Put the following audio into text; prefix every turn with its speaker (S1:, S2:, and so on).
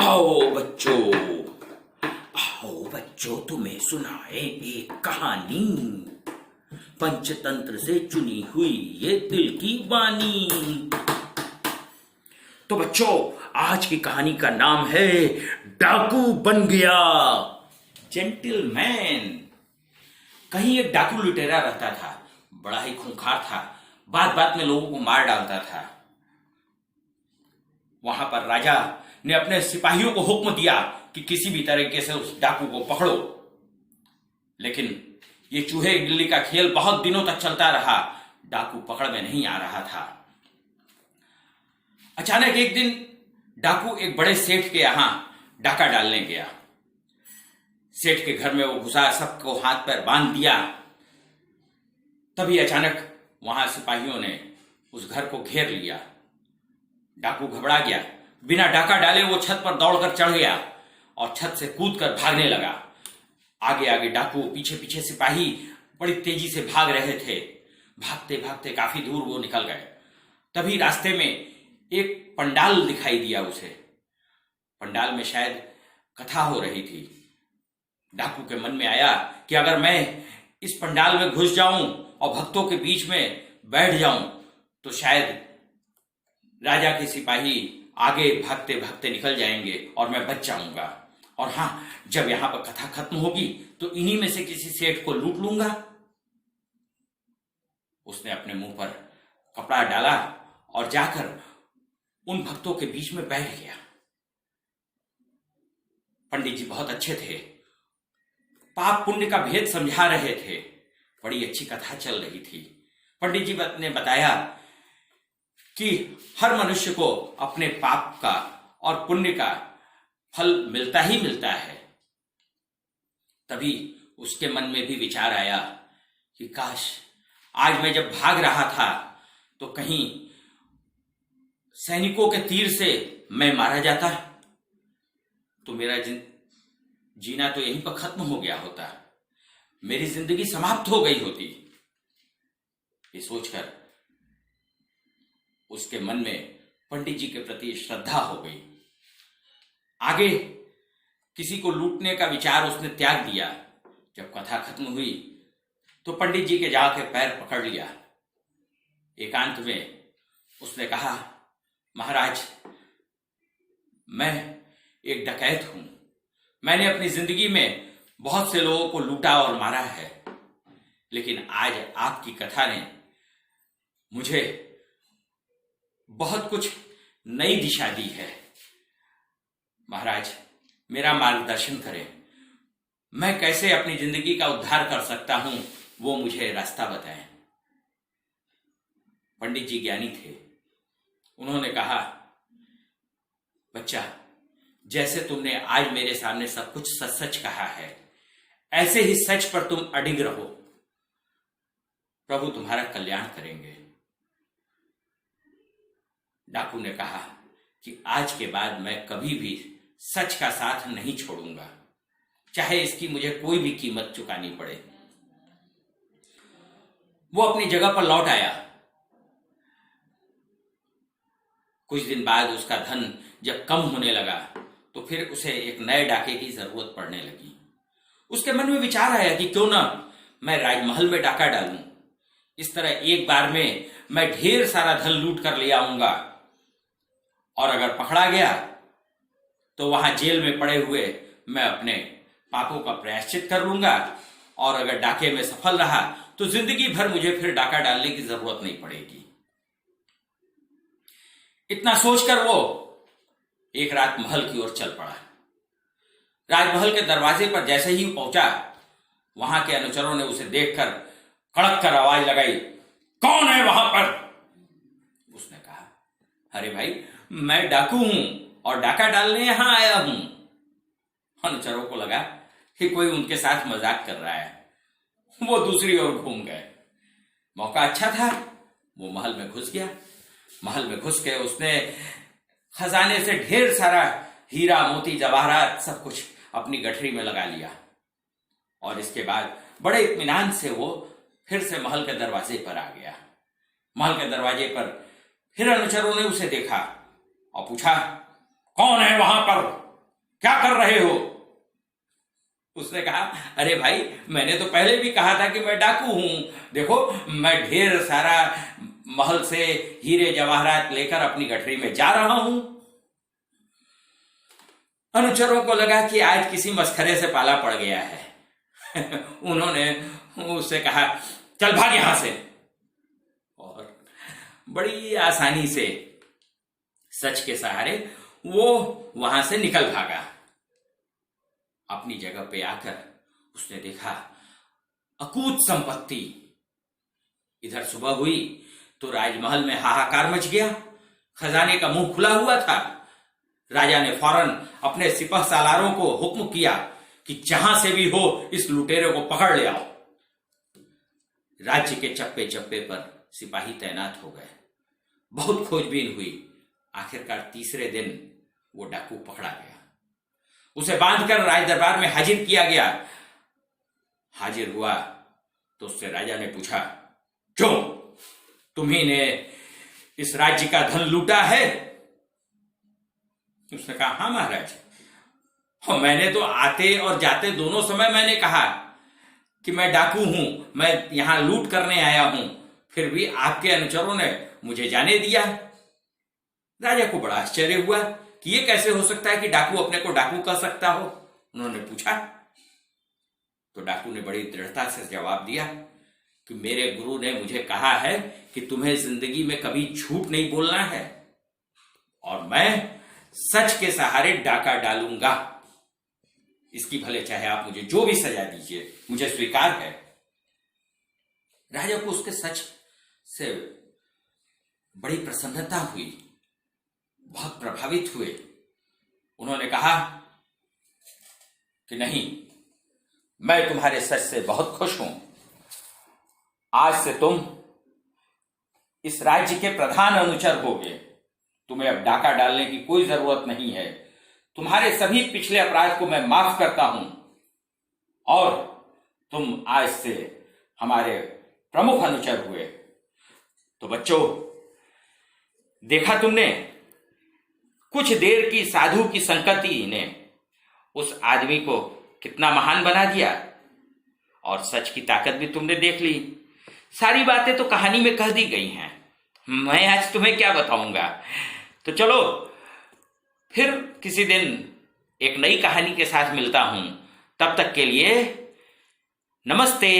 S1: आओ बच्चों, आओ बच्चों, तुम्हें सुनाए एक कहानी। पंचतंत्र से चुनी हुई ये दिल की वाणी। तो बच्चों, आज की कहानी का नाम है डाकू बन गया जेंटलमैन। कहीं एक डाकू लुटेरा रहता था, बड़ा ही खूंखार था, बात बात में लोगों को मार डालता था। वहां पर राजा ने अपने सिपाहियों को हुक्म दिया कि किसी भी तरीके से उस डाकू को पकड़ो। लेकिन ये चूहे गिल्ली का खेल बहुत दिनों तक चलता रहा। डाकू पकड़ में नहीं आ रहा था। अचानक एक दिन डाकू एक बड़े सेठ के यहां डाका डालने गया। सेठ के घर में वो घुसा, सबको हाथ पैर बांध दिया। तभी अचानक वहां सिपाहियों ने उस घर को घेर लिया। डाकू घबरा गया। बिना डाका डाले वो छत पर दौड़कर चढ़ गया और छत से कूदकर भागने लगा। आगे आगे डाकू, पीछे पीछे सिपाही बड़ी तेजी से भाग रहे थे। भागते भागते काफी दूर वो निकल गए। तभी रास्ते में एक पंडाल दिखाई दिया उसे। पंडाल में शायद कथा हो रही थी। डाकू के मन में आया कि अगर मैं इस पंडाल में घुस जाऊं और भक्तों के बीच में बैठ जाऊं तो शायद राजा के सिपाही आगे भागते भागते निकल जाएंगे और मैं बच जाऊंगा। और हां, जब यहां पर कथा खत्म होगी तो इन्हीं में से किसी सेठ को लूट लूंगा। उसने अपने मुंह पर कपड़ा डाला और जाकर उन भक्तों के बीच में बैठ गया। पंडित जी बहुत अच्छे थे, पाप पुण्य का भेद समझा रहे थे। बड़ी अच्छी कथा चल रही थी। पंडित जी ने बताया कि हर मनुष्य को अपने पाप का और पुण्य का फल मिलता ही मिलता है। तभी उसके मन में भी विचार आया कि काश आज मैं जब भाग रहा था तो कहीं सैनिकों के तीर से मैं मारा जाता तो मेरा जीना तो यहीं पर खत्म हो गया होता, मेरी जिंदगी समाप्त हो गई होती। ये सोचकर उसके मन में पंडित जी के प्रति श्रद्धा हो गई। आगे किसी को लूटने का विचार उसने त्याग दिया। जब कथा खत्म हुई तो पंडित जी के जाके पैर पकड़ लिया। एकांत में उसने कहा, महाराज, मैं एक डकैत हूं। मैंने अपनी जिंदगी में बहुत से लोगों को लूटा और मारा है, लेकिन आज आपकी कथा ने मुझे बहुत कुछ नई दिशा दी है। महाराज, मेरा मार्गदर्शन करें। मैं कैसे अपनी जिंदगी का उद्धार कर सकता हूं, वो मुझे रास्ता बताएं। पंडित जी ज्ञानी थे। उन्होंने कहा, बच्चा, जैसे तुमने आज मेरे सामने सब कुछ सच सच कहा है, ऐसे ही सच पर तुम अडिग रहो। प्रभु तुम्हारा कल्याण करेंगे। डाकू ने कहा कि आज के बाद मैं कभी भी सच का साथ नहीं छोड़ूंगा, चाहे इसकी मुझे कोई भी कीमत चुकानी पड़े। वो अपनी जगह पर लौट आया। कुछ दिन बाद उसका धन जब कम होने लगा तो फिर उसे एक नए डाके की जरूरत पड़ने लगी। उसके मन में विचार आया कि क्यों ना मैं राजमहल में डाका डालूं। इस तरह एक बार में मैं ढेर सारा धन लूट कर ले आऊंगा और अगर पकड़ा गया तो वहां जेल में पड़े हुए मैं अपने पापों का प्रायश्चित कर लूंगा, और अगर डाके में सफल रहा तो जिंदगी भर मुझे फिर डाका डालने की जरूरत नहीं पड़ेगी। इतना सोचकर वो एक रात महल की ओर चल पड़ा। राजमहल के दरवाजे पर जैसे ही पहुंचा, वहां के अनुचरों ने उसे देखकर कड़क कर आवाज लगाई, कौन है वहां पर? उसने कहा, अरे भाई, मैं डाकू हूं और डाका डालने यहां आया हूं। अनुचरों को लगा कि कोई उनके साथ मजाक कर रहा है। वो दूसरी ओर घूम गए। मौका अच्छा था, वो महल में घुस गया। महल में घुस के उसने खजाने से ढेर सारा हीरा मोती जवाहरात सब कुछ अपनी गठरी में लगा लिया। और इसके बाद बड़े इत्मीनान से वो फिर से महल के दरवाजे पर आ गया। महल के दरवाजे पर फिर अनुचरों ने उसे देखा और पूछा, कौन है वहां पर? क्या कर रहे हो? उसने कहा, अरे भाई, मैंने तो पहले भी कहा था कि मैं डाकू हूं। देखो, मैं ढेर सारा महल से हीरे जवाहरात लेकर अपनी गठरी में जा रहा हूं। अनुचरों को लगा कि आज किसी मस्खरे से पाला पड़ गया है। उन्होंने उससे कहा, चल भाग यहां से। और बड़ी आसानी से सच के सहारे वो वहां से निकल भागा। अपनी जगह पे आकर उसने देखा अकूत संपत्ति। इधर सुबह हुई तो राजमहल में हाहाकार मच गया। खजाने का मुंह खुला हुआ था। राजा ने फौरन अपने सिपह सालारों को हुक्म किया कि जहां से भी हो इस लुटेरे को पकड़ ले आओ। राज्य के चप्पे चप्पे पर सिपाही तैनात हो गए। बहुत खोजबीन हुई। आखिरकार तीसरे दिन वो डाकू पकड़ा गया। उसे बांधकर राज दरबार में हाजिर किया गया। हाजिर हुआ तो उससे राजा ने पूछा, क्यों, तुम्ही ने इस राज्य का धन लूटा है? उसने कहा, हाँ महाराज, मैंने तो आते और जाते दोनों समय मैंने कहा कि मैं डाकू हूं, मैं यहां लूट करने आया हूं, फिर भी आपके अनुचरों ने मुझे जाने दिया। राजा को बड़ा आश्चर्य हुआ कि ये कैसे हो सकता है कि डाकू अपने को डाकू कह सकता हो। उन्होंने पूछा तो डाकू ने बड़ी दृढ़ता से जवाब दिया कि मेरे गुरु ने मुझे कहा है कि तुम्हें जिंदगी में कभी झूठ नहीं बोलना है और मैं सच के सहारे डाका डालूंगा। इसकी भले चाहे आप मुझे जो भी सजा दीजिए, मुझे स्वीकार है। राजा को उसके सच से बड़ी प्रसन्नता हुई, बहुत प्रभावित हुए। उन्होंने कहा कि नहीं, मैं तुम्हारे सच से बहुत खुश हूं। आज से तुम इस राज्य के प्रधान अनुचर होगे। तुम्हें अब डाका डालने की कोई जरूरत नहीं है। तुम्हारे सभी पिछले अपराध को मैं माफ करता हूं और तुम आज से हमारे प्रमुख अनुचर हुए। तो बच्चों, देखा तुमने, कुछ देर की साधु की संगति ने उस आदमी को कितना महान बना दिया और सच की ताकत भी तुमने देख ली। सारी बातें तो कहानी में कह दी गई हैं, मैं आज तुम्हें क्या बताऊंगा। तो चलो फिर किसी दिन एक नई कहानी के साथ मिलता हूं। तब तक के लिए नमस्ते।